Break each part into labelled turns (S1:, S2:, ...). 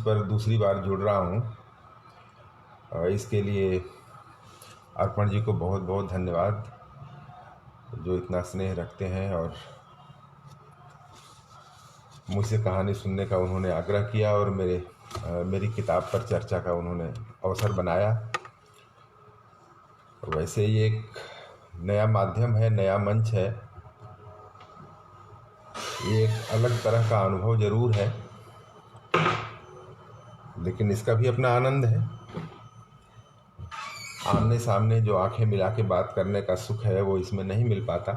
S1: पर दूसरी बार जुड़ रहा हूँ। इसके लिए अर्पण जी को बहुत बहुत धन्यवाद, जो इतना स्नेह रखते हैं और मुझसे कहानी सुनने का उन्होंने आग्रह किया और मेरी किताब पर चर्चा का उन्होंने अवसर बनाया। वैसे ये एक नया माध्यम है, नया मंच है, ये एक अलग तरह का अनुभव ज़रूर है, लेकिन इसका भी अपना आनंद है। आमने सामने जो आंखें मिला के बात करने का सुख है वो इसमें नहीं मिल पाता,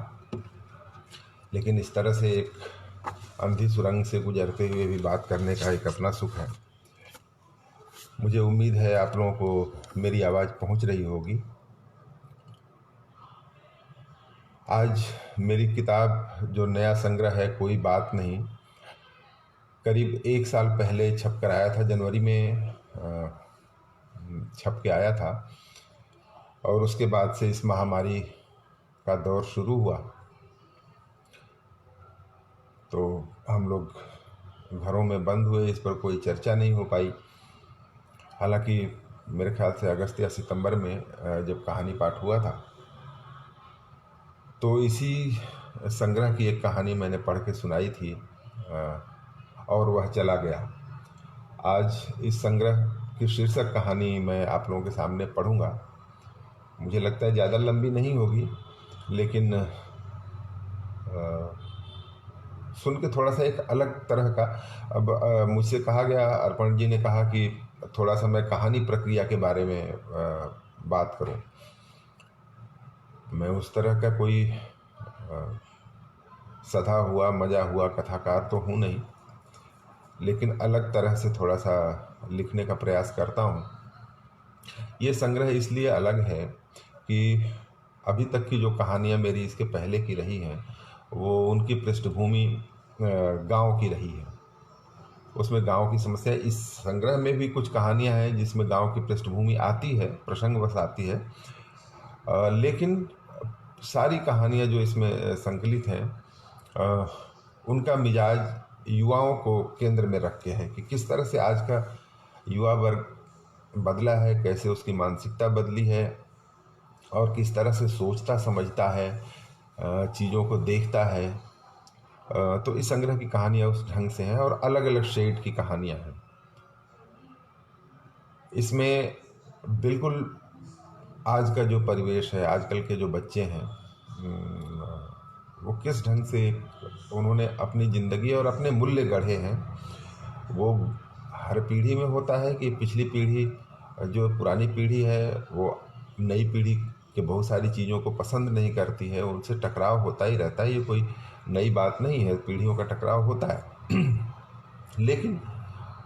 S1: लेकिन इस तरह से एक अंधी सुरंग से गुजरते हुए भी बात करने का एक अपना सुख है। मुझे उम्मीद है आप लोगों को मेरी आवाज़ पहुंच रही होगी। आज मेरी किताब जो नया संग्रह है कोई बात नहीं, करीब 1 साल पहले छप कर आया था, जनवरी में छप के आया था और उसके बाद से इस महामारी का दौर शुरू हुआ तो हम लोग घरों में बंद हुए, इस पर कोई चर्चा नहीं हो पाई। हालांकि मेरे ख्याल से अगस्त या सितंबर में जब कहानी पाठ हुआ था तो इसी संग्रह की एक कहानी मैंने पढ़ के सुनाई थी और वह चला गया। आज इस संग्रह की शीर्षक कहानी मैं आप लोगों के सामने पढ़ूंगा। मुझे लगता है ज़्यादा लंबी नहीं होगी, लेकिन सुन के थोड़ा सा एक अलग तरह का। अब मुझसे कहा गया, अर्पण जी ने कहा कि थोड़ा सा मैं कहानी प्रक्रिया के बारे में बात करूं। मैं उस तरह का कोई सधा हुआ मजा हुआ कथाकार तो हूँ नहीं, लेकिन अलग तरह से थोड़ा सा लिखने का प्रयास करता हूँ। ये संग्रह इसलिए अलग है कि अभी तक की जो कहानियाँ मेरी इसके पहले की रही हैं वो उनकी पृष्ठभूमि गांव की रही है। उसमें गांव की समस्या, इस संग्रह में भी कुछ कहानियां हैं जिसमें गांव की पृष्ठभूमि आती है, प्रसंगवश आती है, लेकिन सारी कहानियां जो इसमें संकलित हैं उनका मिजाज युवाओं को केंद्र में रख के है कि किस तरह से आज का युवा वर्ग बदला है, कैसे उसकी मानसिकता बदली है और किस तरह से सोचता समझता है, चीज़ों को देखता है। तो इस संग्रह की कहानियाँ उस ढंग से हैं और अलग अलग शेड की कहानियाँ हैं। इसमें बिल्कुल आज का जो परिवेश है, आजकल के जो बच्चे हैं, वो किस ढंग से उन्होंने अपनी ज़िंदगी और अपने मूल्य गढ़े हैं। वो हर पीढ़ी में होता है कि पिछली पीढ़ी, जो पुरानी पीढ़ी है, वो नई पीढ़ी के बहुत सारी चीज़ों को पसंद नहीं करती है, उनसे टकराव होता ही रहता है। ये कोई नई बात नहीं है, पीढ़ियों का टकराव होता है। लेकिन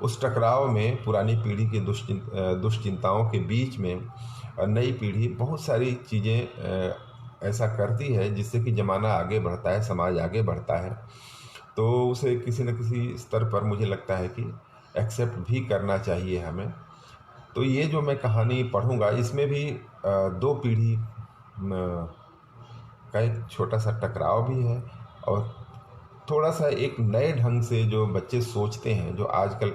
S1: उस टकराव में पुरानी पीढ़ी की दुश्चिंताओं के बीच में नई पीढ़ी बहुत सारी चीज़ें ऐसा करती है जिससे कि ज़माना आगे बढ़ता है, समाज आगे बढ़ता है। तो उसे किसी न किसी स्तर पर मुझे लगता है कि एक्सेप्ट भी करना चाहिए हमें। तो ये जो मैं कहानी पढ़ूंगा इसमें भी 2 पीढ़ी का एक छोटा सा टकराव भी है और थोड़ा सा एक नए ढंग से जो बच्चे सोचते हैं, जो आजकल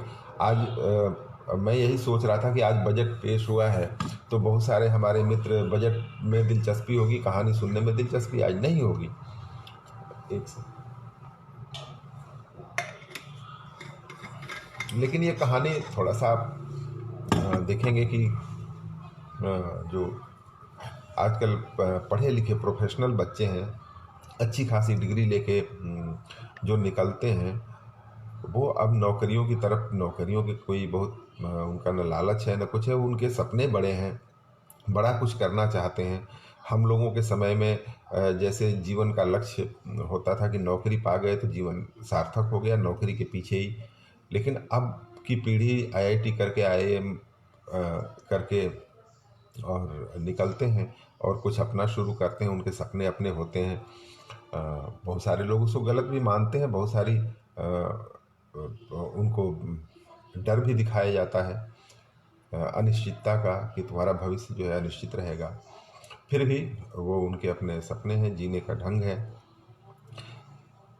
S1: मैं यही सोच रहा था कि आज बजट पेश हुआ है तो बहुत सारे हमारे मित्र बजट में दिलचस्पी होगी, कहानी सुनने में दिलचस्पी आज नहीं होगी। एक से लेकिन ये कहानी थोड़ा सा आप देखेंगे कि जो आजकल पढ़े लिखे प्रोफेशनल बच्चे हैं, अच्छी खासी डिग्री लेके जो निकलते हैं, वो अब नौकरियों की तरफ, नौकरियों की कोई बहुत उनका न लालच है न कुछ है, उनके सपने बड़े हैं, बड़ा कुछ करना चाहते हैं। हम लोगों के समय में जैसे जीवन का लक्ष्य होता था कि नौकरी पा गए तो जीवन सार्थक हो गया, नौकरी के पीछे ही। लेकिन अब की पीढ़ी आईआईटी करके, आईआईएम करके और निकलते हैं और कुछ अपना शुरू करते हैं, उनके सपने अपने होते हैं। बहुत सारे लोग उसको गलत भी मानते हैं, बहुत सारी उनको डर भी दिखाया जाता है अनिश्चितता का कि तुम्हारा भविष्य जो है अनिश्चित रहेगा। फिर भी वो उनके अपने सपने हैं, जीने का ढंग है।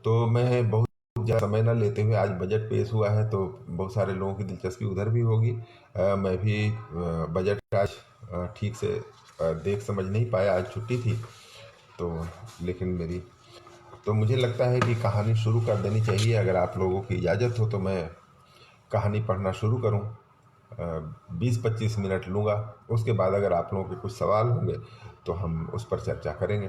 S1: तो मैं बहुत ज़्यादा समय न लेते हुए आज बजट पेश हुआ है, तो बहुत सारे लोगों की दिलचस्पी उधर भी होगी। मैं भी बजट का आज ठीक से देख समझ नहीं पाया, आज छुट्टी थी तो। लेकिन मेरी तो मुझे लगता है कि कहानी शुरू कर देनी चाहिए। अगर आप लोगों की इजाज़त हो तो मैं कहानी पढ़ना शुरू करूं। 20-25 मिनट लूँगा, उसके बाद अगर आप लोगों के कुछ सवाल होंगे तो हम उस पर चर्चा करेंगे।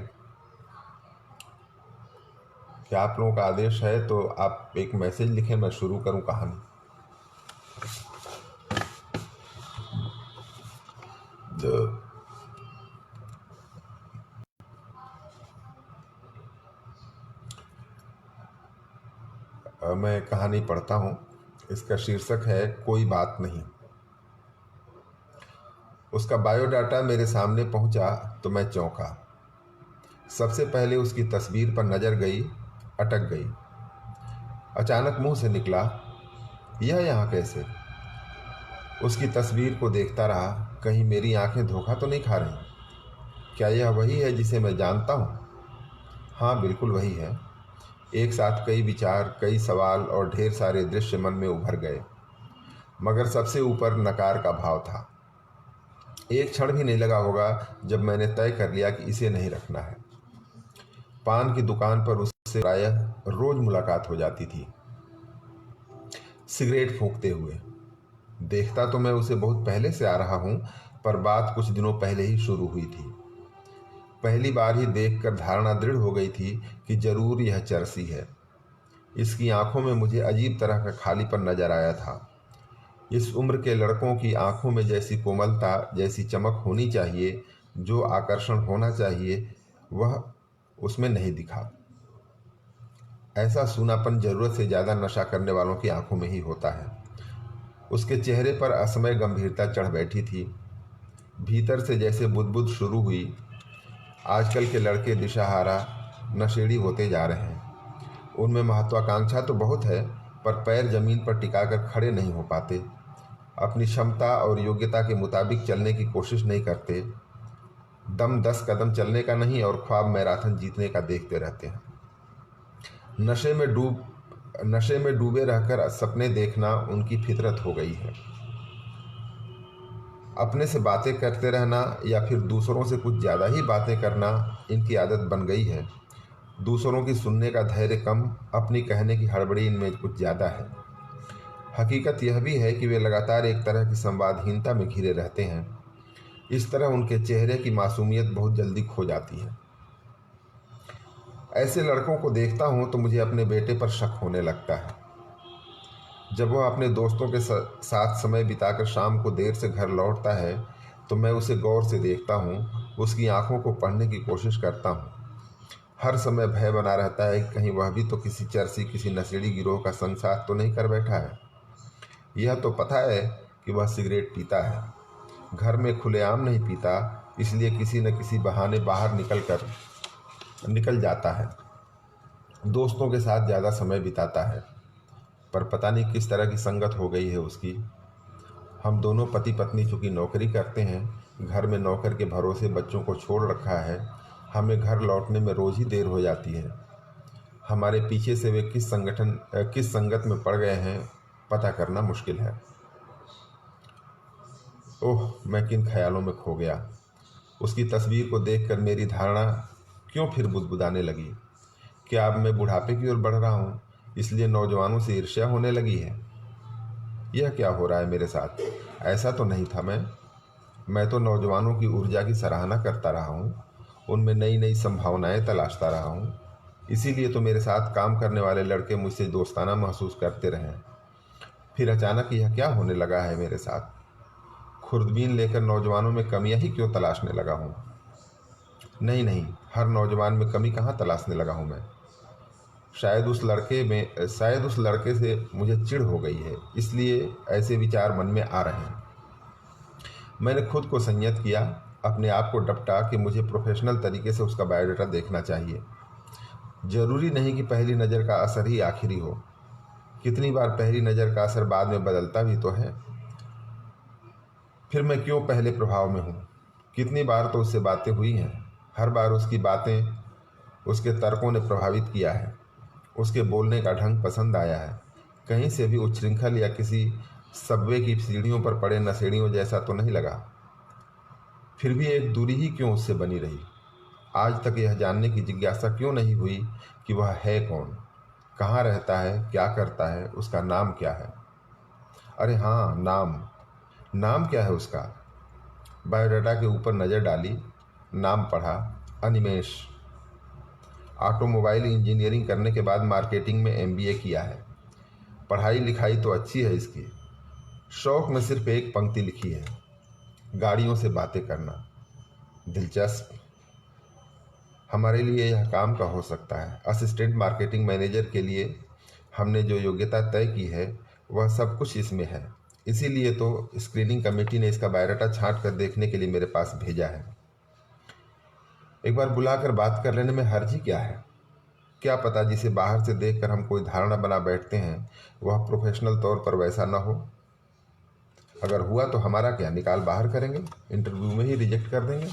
S1: क्या आप लोगों का आदेश है तो आप एक मैसेज लिखें, मैं शुरू करूं कहानी। तो मैं कहानी पढ़ता हूं। इसका शीर्षक है कोई बात नहीं। उसका बायोडाटा मेरे सामने पहुंचा तो मैं चौंका। सबसे पहले उसकी तस्वीर पर नज़र गई, अटक गई। अचानक मुंह से निकला, यह यहाँ कैसे? उसकी तस्वीर को देखता रहा, कहीं मेरी आंखें धोखा तो नहीं खा रही। क्या यह वही है जिसे मैं जानता हूँ? हाँ, बिल्कुल वही है। एक साथ कई विचार, कई सवाल और ढेर सारे दृश्य मन में उभर गए, मगर सबसे ऊपर नकार का भाव था। एक क्षण भी नहीं लगा होगा जब मैंने तय कर लिया कि इसे नहीं रखना है। पान की दुकान पर उससे प्रायः रोज मुलाकात हो जाती थी, सिगरेट फूंकते हुए। देखता तो मैं उसे बहुत पहले से आ रहा हूं, पर बात कुछ दिनों पहले ही शुरू हुई थी। पहली बार ही देखकर धारणा दृढ़ हो गई थी कि जरूर यह चरसी है। इसकी आंखों में मुझे अजीब तरह का खालीपन नजर आया था। इस उम्र के लड़कों की आंखों में जैसी कोमलता, जैसी चमक होनी चाहिए, जो आकर्षण होना चाहिए, वह उसमें नहीं दिखा। ऐसा सूनापन जरूरत से ज्यादा नशा करने वालों की आंखों में ही होता है। उसके चेहरे पर असमय गंभीरता चढ़ बैठी थी। भीतर से जैसे बुदबुद शुरू हुई। आजकल के लड़के दिशाहारा, नशेड़ी होते जा रहे हैं। उनमें महत्वाकांक्षा तो बहुत है, पर पैर जमीन पर टिकाकर खड़े नहीं हो पाते। अपनी क्षमता और योग्यता के मुताबिक चलने की कोशिश नहीं करते। दम 10 कदम चलने का नहीं और ख्वाब मैराथन जीतने का देखते रहते हैं। नशे में डूबे रहकर सपने देखना उनकी फितरत हो गई है। अपने से बातें करते रहना या फिर दूसरों से कुछ ज़्यादा ही बातें करना इनकी आदत बन गई है। दूसरों की सुनने का धैर्य कम, अपनी कहने की हड़बड़ी इनमें कुछ ज़्यादा है। हकीकत यह भी है कि वे लगातार एक तरह की संवादहीनता में घिरे रहते हैं। इस तरह उनके चेहरे की मासूमियत बहुत जल्दी खो जाती है। ऐसे लड़कों को देखता हूँ तो मुझे अपने बेटे पर शक होने लगता है। जब वह अपने दोस्तों के साथ समय बिताकर शाम को देर से घर लौटता है तो मैं उसे गौर से देखता हूँ, उसकी आंखों को पढ़ने की कोशिश करता हूँ। हर समय भय बना रहता है कि कहीं वह भी तो किसी चरसी, किसी नशेड़ी गिरोह का संग साथ तो नहीं कर बैठा है। यह तो पता है कि वह सिगरेट पीता है, घर में खुलेआम नहीं पीता, इसलिए किसी न किसी बहाने बाहर निकल जाता है। दोस्तों के साथ ज़्यादा समय बिताता है, पर पता नहीं किस तरह की संगत हो गई है उसकी। हम दोनों पति पत्नी चूँकि नौकरी करते हैं, घर में नौकर के भरोसे बच्चों को छोड़ रखा है। हमें घर लौटने में रोज़ ही देर हो जाती है। हमारे पीछे से वे किस संगत में पड़ गए हैं, पता करना मुश्किल है। ओह, मैं किन ख्यालों में खो गया। उसकी तस्वीर को देखकर मेरी धारणा क्यों फिर बुदबुदाने लगी। क्या अब मैं बुढ़ापे की ओर बढ़ रहा हूँ, इसलिए नौजवानों से ईर्ष्या होने लगी है? यह क्या हो रहा है मेरे साथ? ऐसा तो नहीं था। मैं तो नौजवानों की ऊर्जा की सराहना करता रहा हूँ, उनमें नई नई संभावनाएं तलाशता रहा हूँ। इसीलिए तो मेरे साथ काम करने वाले लड़के मुझसे दोस्ताना महसूस करते रहे। फिर अचानक यह क्या होने लगा है मेरे साथ? खुर्दबीन लेकर नौजवानों में कमियां ही क्यों तलाशने लगा हूँ? नहीं नहीं, हर नौजवान में कमी कहाँ तलाशने लगा हूँ मैं। शायद उस लड़के से मुझे चिढ़ हो गई है, इसलिए ऐसे विचार मन में आ रहे हैं। मैंने खुद को संयत किया, अपने आप को डपटा कि मुझे प्रोफेशनल तरीके से उसका बायोडाटा देखना चाहिए। जरूरी नहीं कि पहली नज़र का असर ही आखिरी हो। कितनी बार पहली नज़र का असर बाद में बदलता भी तो है। फिर मैं क्यों पहले प्रभाव में हूँ? कितनी बार तो उससे बातें हुई हैं, हर बार उसकी बातें, उसके तर्कों ने प्रभावित किया है। उसके बोलने का ढंग पसंद आया है। कहीं से भी उच्छृंखल या किसी सबवे की सीढ़ियों पर पड़े नशेड़ियों जैसा तो नहीं लगा। फिर भी एक दूरी ही क्यों उससे बनी रही। आज तक यह जानने की जिज्ञासा क्यों नहीं हुई कि वह है कौन, कहाँ रहता है, क्या करता है, उसका नाम क्या है। अरे हाँ, नाम। नाम क्या है उसका। बायोडाटा के ऊपर नज़र डाली, नाम पढ़ा, अनिमेश। ऑटोमोबाइल इंजीनियरिंग करने के बाद मार्केटिंग में एमबीए किया है। पढ़ाई लिखाई तो अच्छी है इसकी। शौक में सिर्फ एक पंक्ति लिखी है, गाड़ियों से बातें करना। दिलचस्प। हमारे लिए यह काम का हो सकता है। असिस्टेंट मार्केटिंग मैनेजर के लिए हमने जो योग्यता तय की है वह सब कुछ इसमें है। इसीलिए तो स्क्रीनिंग कमेटी ने इसका बायोडाटा छांट कर देखने के लिए मेरे पास भेजा है। एक बार बुलाकर बात कर लेने में हर्ज ही क्या है। क्या पता जिसे बाहर से देखकर हम कोई धारणा बना बैठते हैं वह प्रोफेशनल तौर पर वैसा न हो। अगर हुआ तो हमारा क्या, निकाल बाहर करेंगे, इंटरव्यू में ही रिजेक्ट कर देंगे।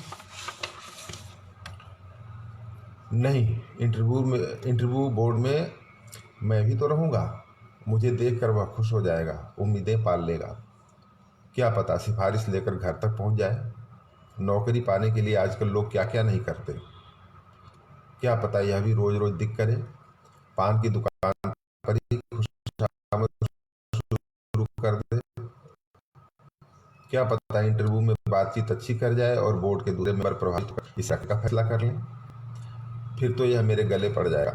S1: नहीं, इंटरव्यू बोर्ड में मैं भी तो रहूँगा। मुझे देखकर वह खुश हो जाएगा, उम्मीदें पाल लेगा। क्या पता सिफारिश लेकर घर तक पहुँच जाए। नौकरी पाने के लिए आजकल लोग क्या क्या नहीं करते। क्या पता यह भी रोज रोज दिख करे, पान की दुकान पर ही खुशामद शुरू कर दे। क्या पता इंटरव्यू में बातचीत अच्छी कर जाए और बोर्ड के दूसरे मेंबर प्रभावित कर इस का फैसला कर लें। फिर तो यह मेरे गले पड़ जाएगा।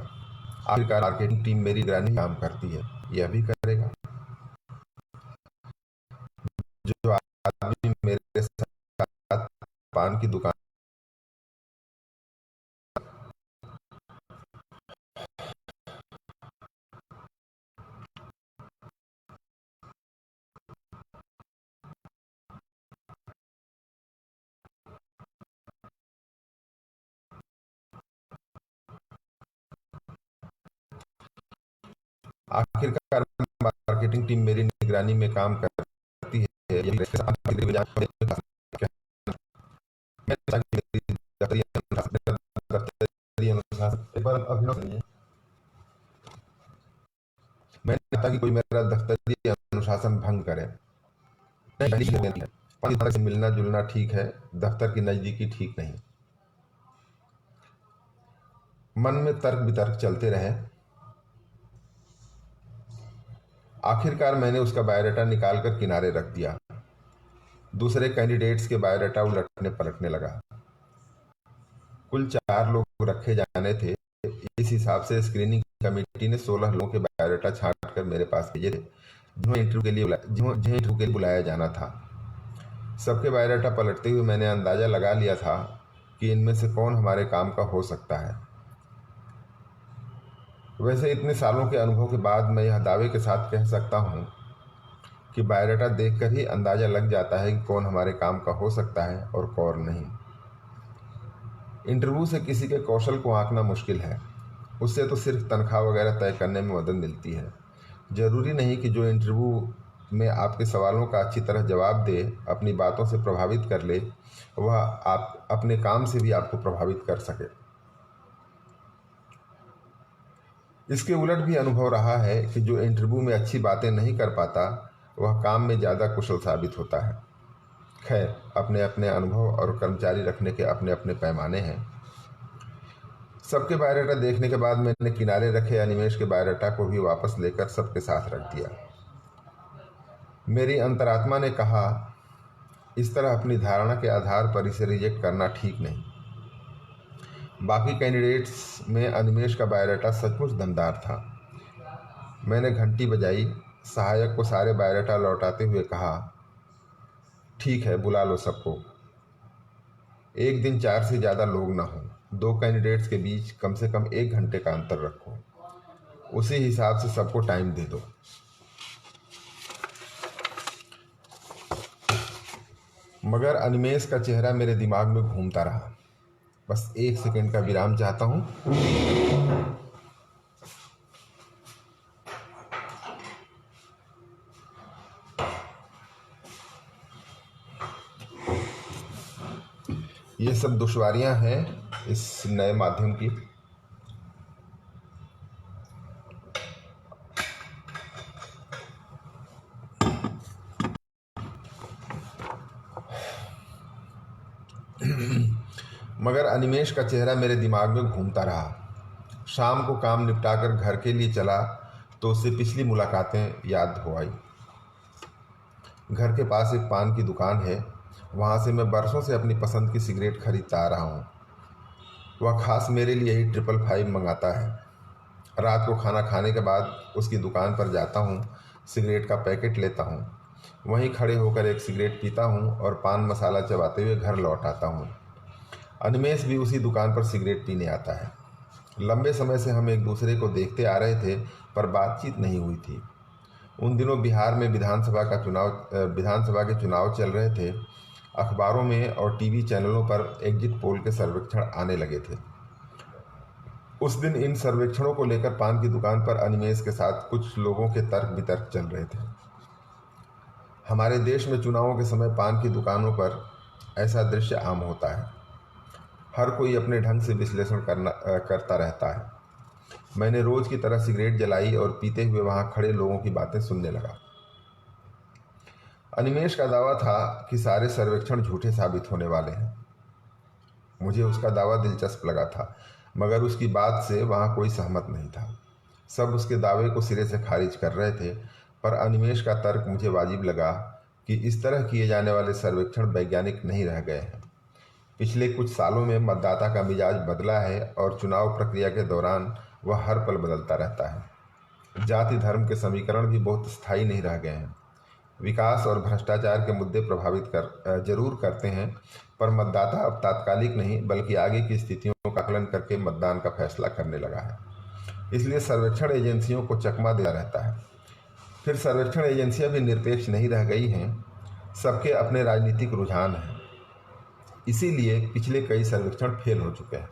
S1: आखिरकार मार्केटिंग टीम मेरी निगरानी काम करती है, यह भी करेगा। जो आदमी मेरे साथ पान की दुकान। आखिरकार मार्केटिंग टीम मेरी निगरानी में काम करती है, यह मैंने कहा कि कोई मेरा दफ्तरी अनुशासन भंग करे। से मिलना जुलना ठीक है, दफ्तर की नजदीकी ठीक नहीं। मन में तर्क वितर्क चलते रहे। आखिरकार मैंने उसका बायोडाटा निकालकर किनारे रख दिया। दूसरे कैंडिडेट्स के बायोडाटा उलटने पलटने लगा। कुल 4 लोग रखे जाने थे। इस हिसाब से स्क्रीनिंग कमेटी ने 16 लोगों के बायोडाटा छांट कर मेरे पास भेजे थे, जिन्हें इंटरव्यू के लिए बुलाया जाना था। सबके बायोडाटा पलटते हुए मैंने अंदाजा लगा लिया था कि इनमें से कौन हमारे काम का हो सकता है। वैसे इतने सालों के अनुभव के बाद मैं यह दावे के साथ कह सकता हूँ कि बायोडाटा देखकर ही अंदाजा लग जाता है कि कौन हमारे काम का हो सकता है और कौन नहीं। इंटरव्यू से किसी के कौशल को आंकना मुश्किल है, उससे तो सिर्फ तनख्वाह वगैरह तय करने में मदद मिलती है। जरूरी नहीं कि जो इंटरव्यू में आपके सवालों का अच्छी तरह जवाब दे, अपनी बातों से प्रभावित कर ले, वह आप अपने काम से भी आपको प्रभावित कर सके। इसके उलट भी अनुभव रहा है कि जो इंटरव्यू में अच्छी बातें नहीं कर पाता वह काम में ज़्यादा कुशल साबित होता है। खैर, अपने अपने अनुभव और कर्मचारी रखने के अपने अपने पैमाने हैं। सबके बायोडाटा देखने के बाद मैंने किनारे रखे अनिमेश के बायोडाटा को भी वापस लेकर सबके साथ रख दिया। मेरी अंतरात्मा ने कहा, इस तरह अपनी धारणा के आधार पर इसे रिजेक्ट करना ठीक नहीं। बाकी कैंडिडेट्स में अनिमेश का बायोडाटा सचमुच दमदार था। मैंने घंटी बजाई, सहायक को सारे बायोडाटा लौटाते हुए कहा, ठीक है, बुला लो सबको। एक दिन 4 से ज़्यादा लोग ना हों। 2 कैंडिडेट्स के बीच कम से कम 1 घंटे का अंतर रखो। उसी हिसाब से सबको टाइम दे दो। मगर अनिमेश का चेहरा मेरे दिमाग में घूमता रहा। बस 1 सेकंड का विराम चाहता हूँ। ये सब दुश्वारियां हैं इस नए माध्यम की। मगर अनिमेष का चेहरा मेरे दिमाग में घूमता रहा। शाम को काम निपटाकर घर के लिए चला तो उससे पिछली मुलाकातें याद हो आई। घर के पास एक पान की दुकान है, वहाँ से मैं बरसों से अपनी पसंद की सिगरेट खरीदता आ रहा हूँ। वह खास मेरे लिए ही 555 मंगाता है। रात को खाना खाने के बाद उसकी दुकान पर जाता हूँ, सिगरेट का पैकेट लेता हूँ, वहीं खड़े होकर एक सिगरेट पीता हूँ और पान मसाला चबाते हुए घर लौट आता हूँ। अनिमेष भी उसी दुकान पर सिगरेट पीने आता है। लंबे समय से हम एक दूसरे को देखते आ रहे थे, पर बातचीत नहीं हुई थी। उन दिनों बिहार में विधानसभा के चुनाव चल रहे थे। अखबारों में और टीवी चैनलों पर एग्जिट पोल के सर्वेक्षण आने लगे थे। उस दिन इन सर्वेक्षणों को लेकर पान की दुकान पर अनिमेष के साथ कुछ लोगों के तर्क वितर्क चल रहे थे। हमारे देश में चुनावों के समय पान की दुकानों पर ऐसा दृश्य आम होता है। हर कोई अपने ढंग से विश्लेषण करता रहता है। मैंने रोज की तरह सिगरेट जलाई और पीते हुए वहां खड़े लोगों की बातें सुनने लगा। अनिमेष का दावा था कि सारे सर्वेक्षण झूठे साबित होने वाले हैं। मुझे उसका दावा दिलचस्प लगा था, मगर उसकी बात से वहां कोई सहमत नहीं था। सब उसके दावे को सिरे से खारिज कर रहे थे, पर अनिमेष का तर्क मुझे वाजिब लगा कि इस तरह किए जाने वाले सर्वेक्षण वैज्ञानिक नहीं रह गए हैं। पिछले कुछ सालों में मतदाता का मिजाज बदला है और चुनाव प्रक्रिया के दौरान वह हर पल बदलता रहता है। जाति धर्म के समीकरण भी बहुत स्थायी नहीं रह गए हैं। विकास और भ्रष्टाचार के मुद्दे जरूर करते हैं, पर मतदाता अब तात्कालिक नहीं बल्कि आगे की स्थितियों का आकलन करके मतदान का फैसला करने लगा है। इसलिए सर्वेक्षण एजेंसियों को चकमा देता रहता है। फिर सर्वेक्षण एजेंसियां भी निरपेक्ष नहीं रह गई हैं, सबके अपने राजनीतिक रुझान हैं। इसीलिए पिछले कई सर्वेक्षण फेल हो चुके हैं।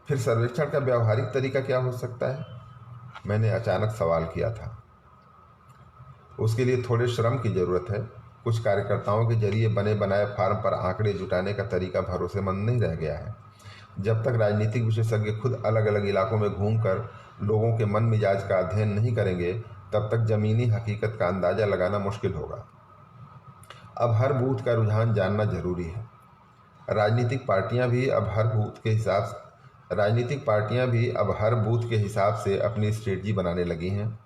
S1: फिर सर्वेक्षण का व्यावहारिक तरीका क्या हो सकता है? मैंने अचानक सवाल किया था। उसके लिए थोड़े श्रम की जरूरत है। कुछ कार्यकर्ताओं के जरिए बने बनाए फार्म पर आंकड़े जुटाने का तरीका भरोसेमंद नहीं रह गया है। जब तक राजनीतिक विशेषज्ञ खुद अलग अलग इलाकों में घूमकर लोगों के मन मिजाज का अध्ययन नहीं करेंगे, तब तक जमीनी हकीकत का अंदाजा लगाना मुश्किल होगा। अब हर बूथ का रुझान जानना जरूरी है। राजनीतिक पार्टियां भी अब हर बूथ के हिसाब से अपनी स्ट्रेटजी बनाने लगी हैं।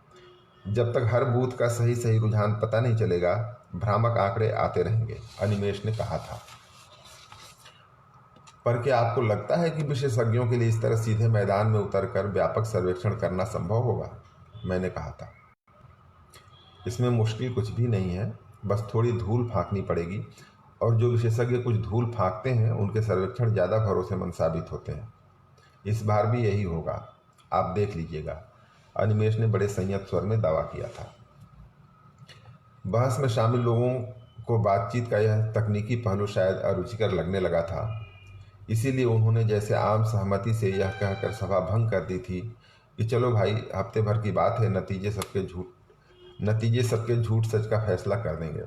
S1: जब तक हर बूथ का सही रुझान पता नहीं चलेगा, भ्रामक आंकड़े आते रहेंगे, अनिमेष ने कहा था। पर क्या आपको लगता है कि विशेषज्ञों के लिए इस तरह सीधे मैदान में उतरकर व्यापक सर्वेक्षण करना संभव होगा? मैंने कहा था। इसमें मुश्किल कुछ भी नहीं है, बस थोड़ी धूल फांकनी पड़ेगी, और जो विशेषज्ञ कुछ धूल फांकते हैं उनके सर्वेक्षण ज़्यादा भरोसेमंद साबित होते हैं। इस बार भी यही होगा, आप देख लीजिएगा, अनिमेष ने बड़े संयत स्वर में दावा किया था। बहस में शामिल लोगों को बातचीत का यह तकनीकी पहलू शायद अरुचिकर लगने लगा था। इसीलिए उन्होंने जैसे आम सहमति से यह कहकर सभा भंग कर दी थी कि चलो भाई, हफ्ते भर की बात है, नतीजे सबके झूठ सच का फैसला कर देंगे।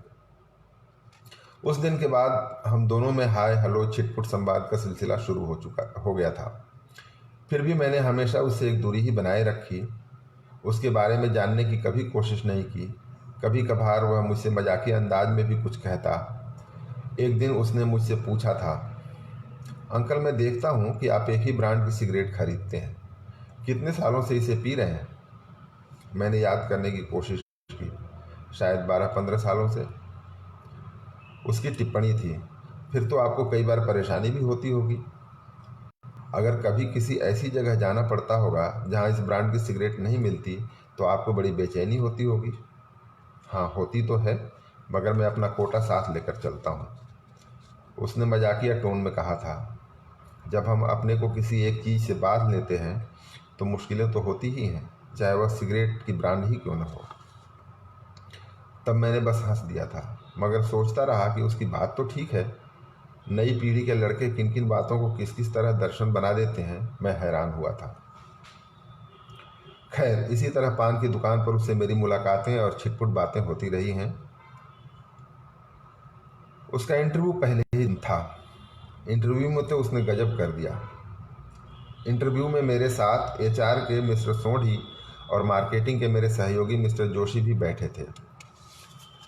S1: उस दिन के बाद हम दोनों में हाय हलो छिटपुट संवाद का सिलसिला शुरू हो गया था। फिर भी मैंने हमेशा उससे एक दूरी ही बनाए रखी। उसके बारे में जानने की कभी कोशिश नहीं की। कभी कभार वह मुझसे मजाकिया अंदाज में भी कुछ कहता। एक दिन उसने मुझसे पूछा था, अंकल मैं देखता हूँ कि आप एक ही ब्रांड की सिगरेट खरीदते हैं, कितने सालों से इसे पी रहे हैं? मैंने याद करने की कोशिश की, शायद 12-15 सालों से। उसकी टिप्पणी थी, फिर तो आपको कई बार परेशानी भी होती होगी। अगर कभी किसी ऐसी जगह जाना पड़ता होगा जहाँ इस ब्रांड की सिगरेट नहीं मिलती तो आपको बड़ी बेचैनी होती होगी। हाँ होती तो है, मगर मैं अपना कोटा साथ लेकर चलता हूँ, उसने मजाकिया टोन में कहा था। जब हम अपने को किसी एक चीज़ से बांध लेते हैं तो मुश्किलें तो होती ही हैं, चाहे वह सिगरेट की ब्रांड ही क्यों न हो। तब मैंने बस हंस दिया था, मगर सोचता रहा कि उसकी बात तो ठीक है। नई पीढ़ी के लड़के किन किन बातों को किस किस तरह दर्शन बना देते हैं, मैं हैरान हुआ था। खैर, इसी तरह पान की दुकान पर उससे मेरी मुलाकातें और छिटपुट बातें होती रही हैं। उसका इंटरव्यू पहले ही था। इंटरव्यू में तो उसने गजब कर दिया। इंटरव्यू में मेरे साथ HR के मिस्टर सोढ़ी और मार्केटिंग के मेरे सहयोगी मिस्टर जोशी भी बैठे थे।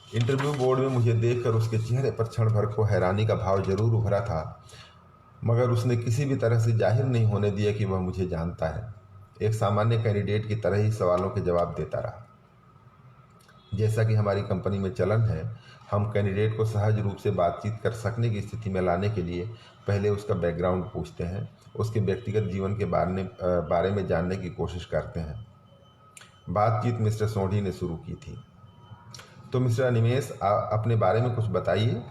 S1: इंटरव्यू बोर्ड में मुझे देखकर उसके चेहरे पर क्षण भर को हैरानी का भाव जरूर उभरा था, मगर उसने किसी भी तरह से जाहिर नहीं होने दिया कि वह मुझे जानता है। एक सामान्य कैंडिडेट की तरह ही सवालों के जवाब देता रहा। जैसा कि हमारी कंपनी में चलन है, हम कैंडिडेट को सहज रूप से बातचीत कर सकने की स्थिति में लाने के लिए पहले उसका बैकग्राउंड पूछते हैं, उसके व्यक्तिगत जीवन के बारे में जानने की कोशिश करते हैं। बातचीत मिस्टर सोढ़ी ने शुरू की थी। तो मिस्टर अनिमेष, अपने बारे में कुछ बताइए।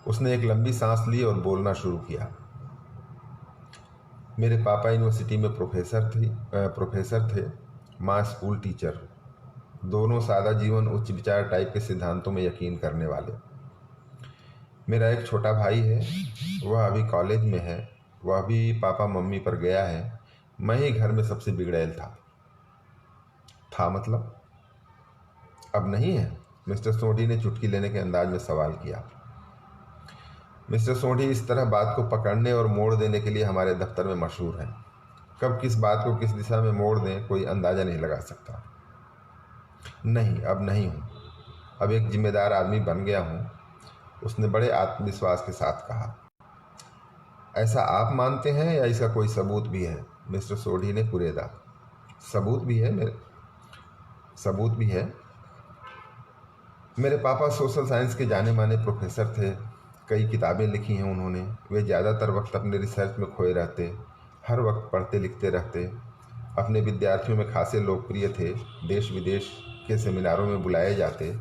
S1: उसने एक लंबी सांस ली और बोलना शुरू किया। मेरे पापा यूनिवर्सिटी में प्रोफेसर थे, माँ स्कूल टीचर। दोनों सादा जीवन उच्च विचार टाइप के सिद्धांतों में यकीन करने वाले। मेरा एक छोटा भाई है, वह अभी कॉलेज में है। वह भी पापा मम्मी पर गया है। मैं ही घर में सबसे बिगड़ैल था मतलब अब नहीं है? मिस्टर सोढ़ी ने चुटकी लेने के अंदाज में सवाल किया। मिस्टर सोढ़ी इस तरह बात को पकड़ने और मोड़ देने के लिए हमारे दफ्तर में मशहूर हैं। कब किस बात को किस दिशा में मोड़ दें कोई अंदाज़ा नहीं लगा सकता। नहीं, अब नहीं हूँ। अब एक जिम्मेदार आदमी बन गया हूँ, उसने बड़े आत्मविश्वास के साथ कहा। ऐसा आप मानते हैं या इसका कोई सबूत भी है? मिस्टर सोढ़ी ने कुरेदा। सबूत भी है। मेरे पापा सोशल साइंस के जाने माने प्रोफेसर थे। कई किताबें लिखी हैं उन्होंने। वे ज़्यादातर वक्त अपने रिसर्च में खोए रहते, हर वक्त पढ़ते लिखते रहते। अपने विद्यार्थियों में खासे लोकप्रिय थे, देश विदेश के सेमिनारों में बुलाए जाते।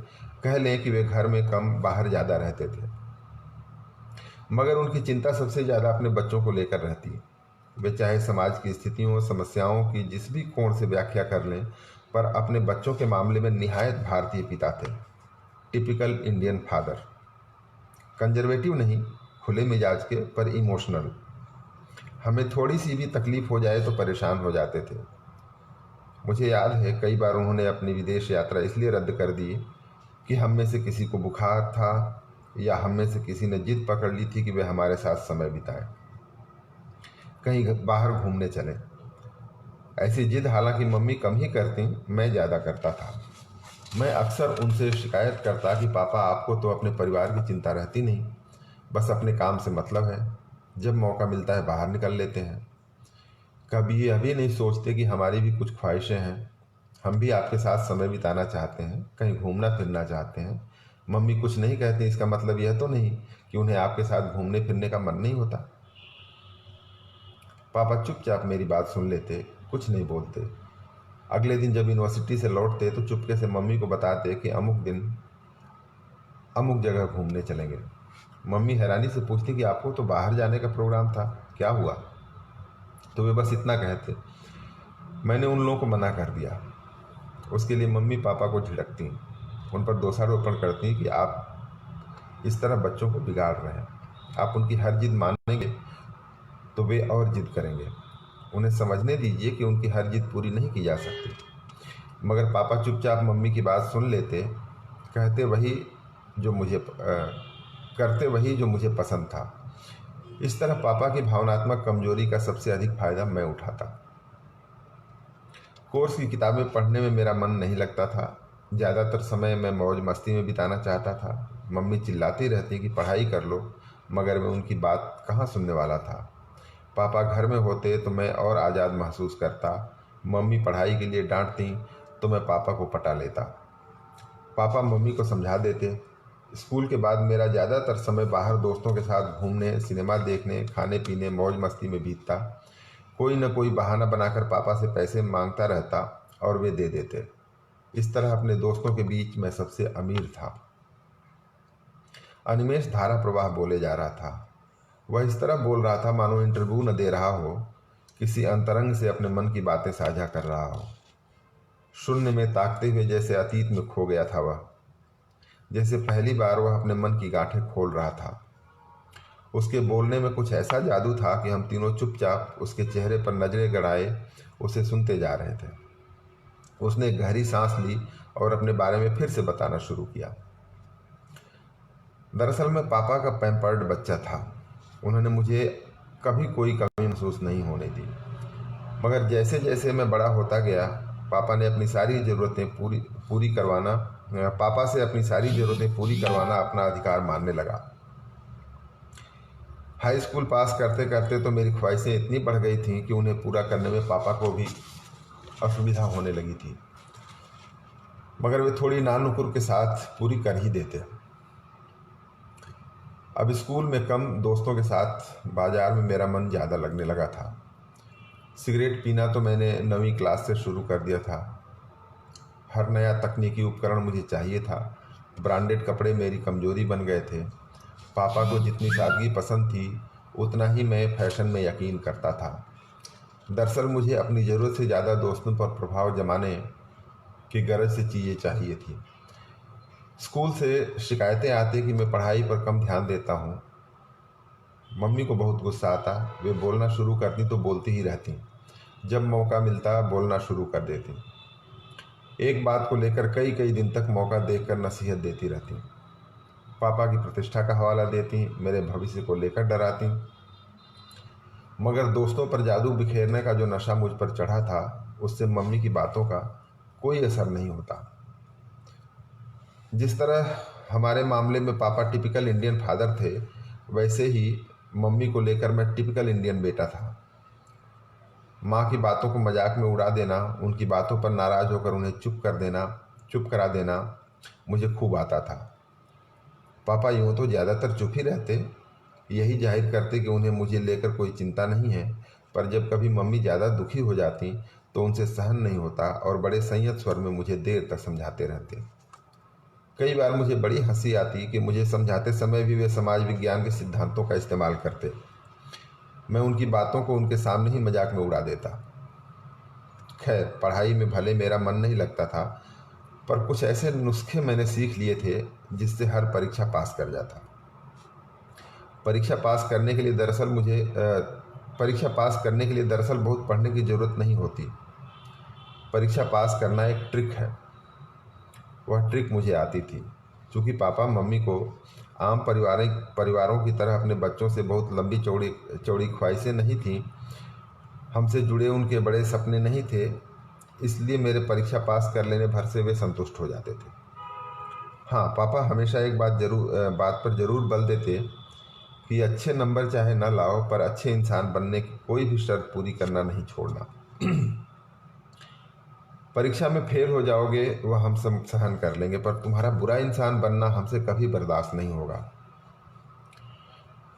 S1: कह लें कि वे घर में कम बाहर ज़्यादा रहते थे, मगर उनकी चिंता सबसे ज़्यादा अपने बच्चों को लेकर रहती। वे चाहे समाज की स्थितियों समस्याओं की जिस भी कोण से व्याख्या कर लें, पर अपने बच्चों के मामले में निहायत भारतीय पिता थे। Typical Indian father. कंजर्वेटिव नहीं, खुले मिजाज के, पर इमोशनल। हमें थोड़ी सी भी तकलीफ हो जाए तो परेशान हो जाते थे। मुझे याद है कई बार उन्होंने अपनी विदेश यात्रा इसलिए रद्द कर दी कि हम में से किसी को बुखार था या हम में से किसी ने जिद पकड़ ली थी कि वे हमारे साथ समय बिताएं, कहीं बाहर घूमने चलें। ऐसी जिद हालांकि मम्मी कम ही करती, मैं ज़्यादा करता था। मैं अक्सर उनसे शिकायत करता कि पापा, आपको तो अपने परिवार की चिंता रहती नहीं, बस अपने काम से मतलब है। जब मौका मिलता है बाहर निकल लेते हैं। कभी यह भी नहीं सोचते कि हमारी भी कुछ ख्वाहिशें हैं। हम भी आपके साथ समय बिताना चाहते हैं, कहीं घूमना फिरना चाहते हैं। मम्मी कुछ नहीं कहती, इसका मतलब यह तो नहीं कि उन्हें आपके साथ घूमने फिरने का मन नहीं होता। पापा चुपचाप मेरी बात सुन लेते, कुछ नहीं बोलते। अगले दिन जब यूनिवर्सिटी से लौटते तो चुपके से मम्मी को बताते कि अमुक दिन अमुक जगह घूमने चलेंगे। मम्मी हैरानी से पूछती कि आपको तो बाहर जाने का प्रोग्राम था, क्या हुआ? तो वे बस इतना कहते, मैंने उन लोगों को मना कर दिया। उसके लिए मम्मी पापा को झिड़कती, उन पर दोषारोपण करती कि आप इस तरह बच्चों को बिगाड़ रहे हैं। आप उनकी हर जिद मानेंगे तो वे और जिद करेंगे। उन्हें समझने दीजिए कि उनकी हर जिद पूरी नहीं की जा सकती। मगर पापा चुपचाप मम्मी की बात सुन लेते, करते वही जो मुझे पसंद था। इस तरह पापा की भावनात्मक कमजोरी का सबसे अधिक फायदा मैं उठाता। कोर्स की किताबें पढ़ने में मेरा मन नहीं लगता था। ज़्यादातर समय मैं मौज मस्ती में बिताना चाहता था। मम्मी चिल्लाती रहती कि पढ़ाई कर लो, मगर मैं उनकी बात कहाँ सुनने वाला था। पापा घर में होते तो मैं और आज़ाद महसूस करता। मम्मी पढ़ाई के लिए डांटती तो मैं पापा को पटा लेता। पापा मम्मी को समझा देते। स्कूल के बाद मेरा ज़्यादातर समय बाहर दोस्तों के साथ घूमने, सिनेमा देखने, खाने पीने, मौज मस्ती में बीतता। कोई न कोई बहाना बनाकर पापा से पैसे मांगता रहता और वे दे देते। इस तरह अपने दोस्तों के बीच मैं सबसे अमीर था। अनिमेष धारा प्रवाह बोले जा रहा था। वह इस तरह बोल रहा था मानो इंटरव्यू न दे रहा हो, किसी अंतरंग से अपने मन की बातें साझा कर रहा हो। शून्य में ताकते हुए जैसे अतीत में खो गया था वह, जैसे पहली बार वह अपने मन की गांठें खोल रहा था। उसके बोलने में कुछ ऐसा जादू था कि हम तीनों चुपचाप उसके चेहरे पर नजरें गड़ाए उसे सुनते जा रहे थे। उसने गहरी सांस ली और अपने बारे में फिर से बताना शुरू किया। दरअसल मैं पापा का पैम्पर्ड बच्चा था। उन्होंने मुझे कभी कोई कमी महसूस नहीं होने दी। मगर जैसे जैसे मैं बड़ा होता गया, पापा ने अपनी सारी ज़रूरतें पूरी करवाना पापा से अपनी सारी ज़रूरतें पूरी करवाना अपना अधिकार मानने लगा। हाई स्कूल पास करते करते तो मेरी ख्वाहिशें इतनी बढ़ गई थीं कि उन्हें पूरा करने में पापा को भी असुविधा होने लगी थी, मगर वे थोड़ी नानुकुर के साथ पूरी कर ही देते। अब स्कूल में कम, दोस्तों के साथ बाजार में मेरा मन ज़्यादा लगने लगा था। सिगरेट पीना तो मैंने 9वीं क्लास से शुरू कर दिया था। हर नया तकनीकी उपकरण मुझे चाहिए था। ब्रांडेड कपड़े मेरी कमजोरी बन गए थे। पापा को जितनी सादगी पसंद थी उतना ही मैं फैशन में यकीन करता था। दरअसल मुझे अपनी ज़रूरत से ज़्यादा दोस्तों पर प्रभाव जमाने की गरज से चीज़ें चाहिए थी। स्कूल से शिकायतें आती कि मैं पढ़ाई पर कम ध्यान देता हूँ। मम्मी को बहुत गुस्सा आता। वे बोलना शुरू करती तो बोलती ही रहती। जब मौका मिलता बोलना शुरू कर देती। एक बात को लेकर कई कई दिन तक मौका देखकर नसीहत देती रहती। पापा की प्रतिष्ठा का हवाला देती, मेरे भविष्य को लेकर डराती। मगर दोस्तों पर जादू बिखेरने का जो नशा मुझ पर चढ़ा था उससे मम्मी की बातों का कोई असर नहीं होता। जिस तरह हमारे मामले में पापा टिपिकल इंडियन फादर थे, वैसे ही मम्मी को लेकर मैं टिपिकल इंडियन बेटा था। माँ की बातों को मजाक में उड़ा देना, उनकी बातों पर नाराज़ होकर उन्हें चुप करा देना मुझे खूब आता था। पापा यूँ तो ज़्यादातर चुप ही रहते, यही जाहिर करते कि उन्हें मुझे लेकर कोई चिंता नहीं है, पर जब कभी मम्मी ज़्यादा दुखी हो जाती तो उनसे सहन नहीं होता और बड़े संयत स्वर में मुझे देर तक समझाते रहते। कई बार मुझे बड़ी हंसी आती कि मुझे समझाते समय भी वे समाज विज्ञान के सिद्धांतों का इस्तेमाल करते। मैं उनकी बातों को उनके सामने ही मजाक में उड़ा देता। खैर, पढ़ाई में भले मेरा मन नहीं लगता था, पर कुछ ऐसे नुस्खे मैंने सीख लिए थे जिससे हर परीक्षा पास कर जाता। परीक्षा पास करने के लिए दरअसल बहुत पढ़ने की ज़रूरत नहीं होती। परीक्षा पास करना एक ट्रिक है। वह ट्रिक मुझे आती थी। चूँकि पापा मम्मी को आम परिवारों की तरह अपने बच्चों से बहुत लंबी चौड़ी ख्वाहिशें नहीं थीं, हमसे जुड़े उनके बड़े सपने नहीं थे, इसलिए मेरे परीक्षा पास कर लेने भर से वे संतुष्ट हो जाते थे। हाँ, पापा हमेशा एक बात पर ज़रूर बल देते कि अच्छे नंबर चाहे न लाओ, पर अच्छे इंसान बनने की कोई भी शर्त पूरी करना नहीं छोड़ना। परीक्षा में फेल हो जाओगे वह हम सब सहन कर लेंगे, पर तुम्हारा बुरा इंसान बनना हमसे कभी बर्दाश्त नहीं होगा।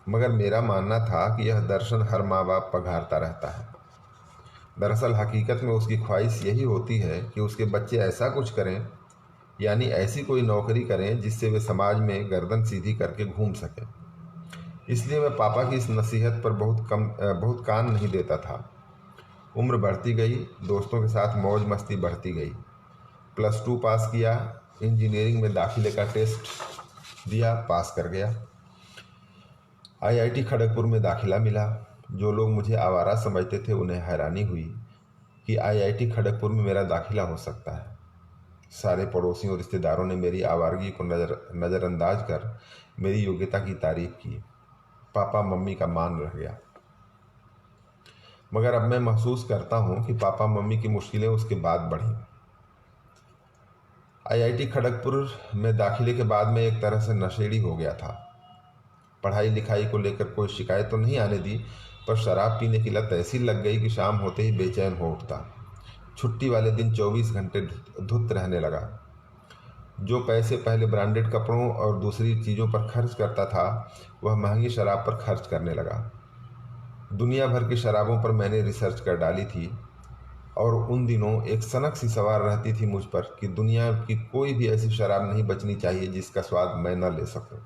S1: मगर मेरा मानना था कि यह दर्शन हर माँ बाप पघारता रहता है। दरअसल हकीकत में उसकी ख्वाहिश यही होती है कि उसके बच्चे ऐसा कुछ करें, यानी ऐसी कोई नौकरी करें जिससे वे समाज में गर्दन सीधी करके घूम सकें। इसलिए मैं पापा की इस नसीहत पर बहुत कान नहीं देता था। उम्र बढ़ती गई, दोस्तों के साथ मौज मस्ती बढ़ती गई। +2 पास किया, इंजीनियरिंग में दाखिले का टेस्ट दिया, पास कर गया। IIT खड़गपुर में दाखिला मिला। जो लोग मुझे आवारा समझते थे उन्हें हैरानी हुई कि IIT खड़गपुर में मेरा दाखिला हो सकता है। सारे पड़ोसियों और रिश्तेदारों ने मेरी आवारगी को नज़रअंदाज कर मेरी योग्यता की तारीफ की। पापा मम्मी का मान रह गया। मगर अब मैं महसूस करता हूँ कि पापा मम्मी की मुश्किलें उसके बाद बढ़ीं। IIT खड़गपुर में दाखिले के बाद मैं एक तरह से नशेड़ी हो गया था। पढ़ाई लिखाई को लेकर कोई शिकायत तो नहीं आने दी, पर शराब पीने की लत ऐसी लग गई कि शाम होते ही बेचैन हो उठता। छुट्टी वाले दिन 24 घंटे धुत रहने लगा। जो पैसे पहले ब्रांडेड कपड़ों और दूसरी चीज़ों पर खर्च करता था, वह महंगी शराब पर खर्च करने लगा। दुनिया भर की शराबों पर मैंने रिसर्च कर डाली थी और उन दिनों एक सनक सी सवार रहती थी मुझ पर कि दुनिया की कोई भी ऐसी शराब नहीं बचनी चाहिए जिसका स्वाद मैं न ले सकूं।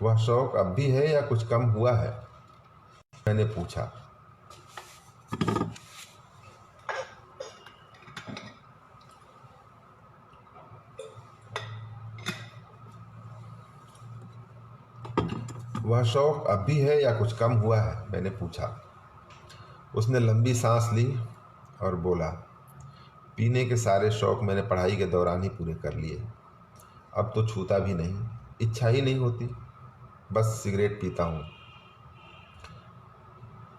S1: वह शौक अब भी है या कुछ कम हुआ है? मैंने पूछा। वह शौक अब भी है या कुछ कम हुआ है? मैंने पूछा। उसने लंबी सांस ली और बोला, पीने के सारे शौक मैंने पढ़ाई के दौरान ही पूरे कर लिए। अब तो छूता भी नहीं, इच्छा ही नहीं होती, बस सिगरेट पीता हूँ।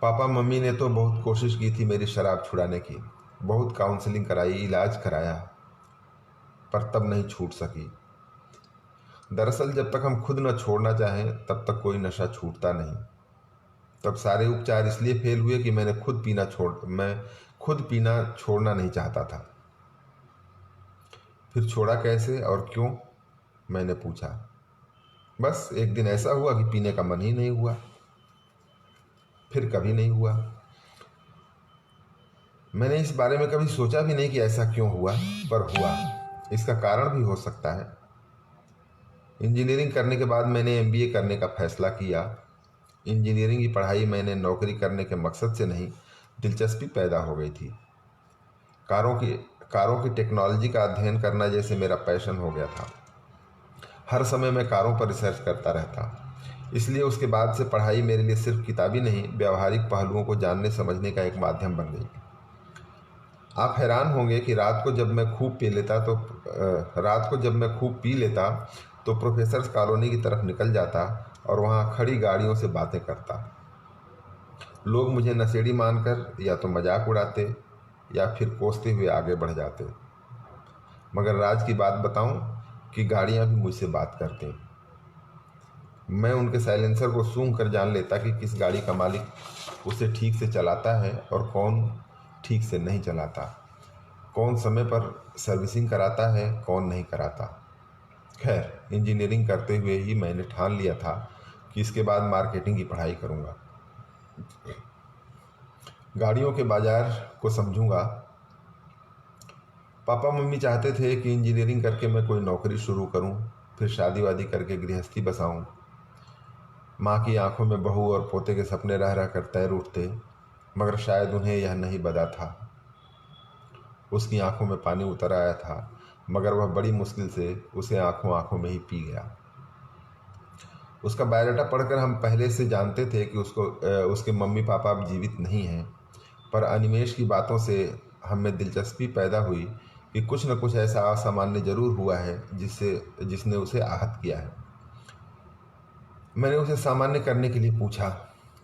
S1: पापा मम्मी ने तो बहुत कोशिश की थी मेरी शराब छुड़ाने की। बहुत काउंसलिंग कराई, इलाज कराया, पर तब नहीं छूट सकी। दरअसल जब तक हम खुद न छोड़ना चाहें तब तक कोई नशा छूटता नहीं। तब सारे उपचार इसलिए फेल हुए कि मैं खुद पीना छोड़ना नहीं चाहता था। फिर छोड़ा कैसे और क्यों, मैंने पूछा। बस एक दिन ऐसा हुआ कि पीने का मन ही नहीं हुआ, फिर कभी नहीं हुआ। मैंने इस बारे में कभी सोचा भी नहीं कि ऐसा क्यों हुआ, पर हुआ। इसका कारण भी हो सकता है। इंजीनियरिंग करने के बाद मैंने एमबीए करने का फैसला किया। इंजीनियरिंग की पढ़ाई मैंने नौकरी करने के मकसद से नहीं, दिलचस्पी पैदा हो गई थी। कारों की कारों की टेक्नोलॉजी का अध्ययन करना जैसे मेरा पैशन हो गया था। हर समय मैं कारों पर रिसर्च करता रहता। इसलिए उसके बाद से पढ़ाई मेरे लिए सिर्फ किताबी नहीं, व्यावहारिक पहलुओं को जानने समझने का एक माध्यम बन गई। आप हैरान होंगे कि रात को जब मैं खूब पी लेता तो प्रोफेसर्स कॉलोनी की तरफ निकल जाता और वहाँ खड़ी गाड़ियों से बातें करता। लोग मुझे नशेड़ी मानकर या तो मजाक उड़ाते या फिर कोसते हुए आगे बढ़ जाते। मगर राज की बात बताऊं कि गाड़ियां भी मुझसे बात करती। मैं उनके साइलेंसर को सूंघ कर जान लेता कि किस गाड़ी का मालिक उसे ठीक से चलाता है और कौन ठीक से नहीं चलाता, कौन समय पर सर्विसिंग कराता है, कौन नहीं कराता। खैर, इंजीनियरिंग करते हुए ही मैंने ठान लिया था कि इसके बाद मार्केटिंग की पढ़ाई करूंगा, गाड़ियों के बाजार को समझूंगा। पापा मम्मी चाहते थे कि इंजीनियरिंग करके मैं कोई नौकरी शुरू करूं, फिर शादी वादी करके गृहस्थी बसाऊं। माँ की आंखों में बहू और पोते के सपने रह रह कर तैर उठते, मगर शायद उन्हें यह नहीं पता था। उसकी आंखों में पानी उतर आया था, मगर वह बड़ी मुश्किल से उसे आंखों आंखों में ही पी गया। उसका बायोडाटा पढ़कर हम पहले से जानते थे कि उसके मम्मी पापा अब जीवित नहीं हैं, पर अनिमेश की बातों से हमें दिलचस्पी पैदा हुई कि कुछ न कुछ ऐसा असामान्य जरूर हुआ है जिसने उसे आहत किया है। मैंने उसे सामान्य करने के लिए पूछा,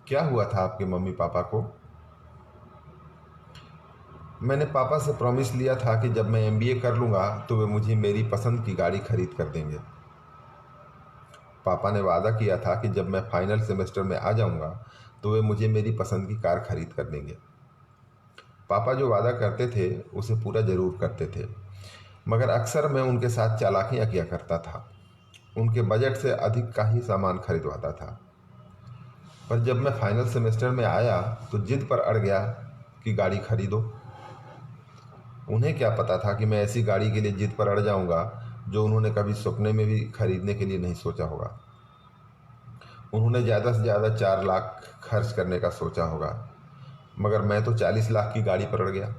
S1: क्या हुआ था आपके मम्मी पापा को? मैंने पापा से प्रॉमिस लिया था कि जब मैं एमबीए कर लूँगा तो वे मुझे मेरी पसंद की गाड़ी खरीद कर देंगे। पापा ने वादा किया था कि जब मैं फाइनल सेमेस्टर में आ जाऊँगा तो वे मुझे मेरी पसंद की कार खरीद कर देंगे। पापा जो वादा करते थे उसे पूरा जरूर करते थे, मगर अक्सर मैं उनके साथ चालाकियाँ किया करता था। उनके बजट से अधिक का ही सामान खरीदवाता था। पर जब मैं फाइनल सेमेस्टर में आया तो जिद पर अड़ गया कि गाड़ी खरीदो। उन्हें क्या पता था कि मैं ऐसी गाड़ी के लिए जिद पर अड़ जाऊंगा जो उन्होंने कभी सपने में भी खरीदने के लिए नहीं सोचा होगा। उन्होंने ज़्यादा से ज़्यादा 4 लाख खर्च करने का सोचा होगा, मगर मैं तो 40 लाख की गाड़ी पर अड़ गया।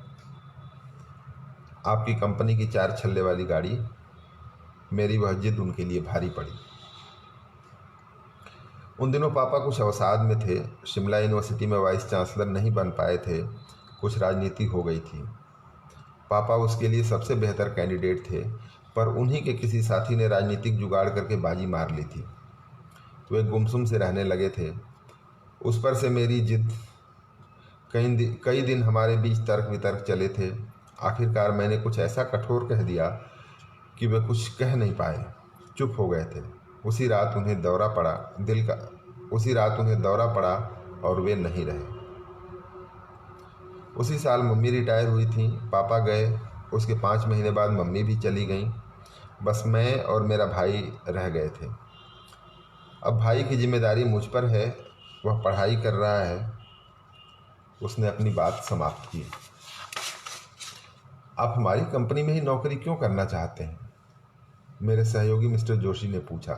S1: आपकी कंपनी की 4 छल्ले वाली गाड़ी। मेरी वह जिद उनके लिए भारी पड़ी। उन दिनों पापा कुछ अवसाद में थे। शिमला यूनिवर्सिटी में वाइस चांसलर नहीं बन पाए थे। कुछ राजनीति हो गई थी। पापा उसके लिए सबसे बेहतर कैंडिडेट थे, पर उन्हीं के किसी साथी ने राजनीतिक जुगाड़ करके बाजी मार ली थी। वे गुमसुम से रहने लगे थे। उस पर से मेरी जिद। कई दिन हमारे बीच तर्क वितर्क चले थे। आखिरकार मैंने कुछ ऐसा कठोर कह दिया कि वे कुछ कह नहीं पाए, चुप हो गए थे। उसी रात उन्हें दौरा पड़ा और वे नहीं रहे। उसी साल मम्मी रिटायर हुई थी। पापा गए, उसके 5 महीने बाद मम्मी भी चली गईं। बस मैं और मेरा भाई रह गए थे। अब भाई की जिम्मेदारी मुझ पर है। वह पढ़ाई कर रहा है। उसने अपनी बात समाप्त की। आप हमारी कंपनी में ही नौकरी क्यों करना चाहते हैं? मेरे सहयोगी मिस्टर जोशी ने पूछा।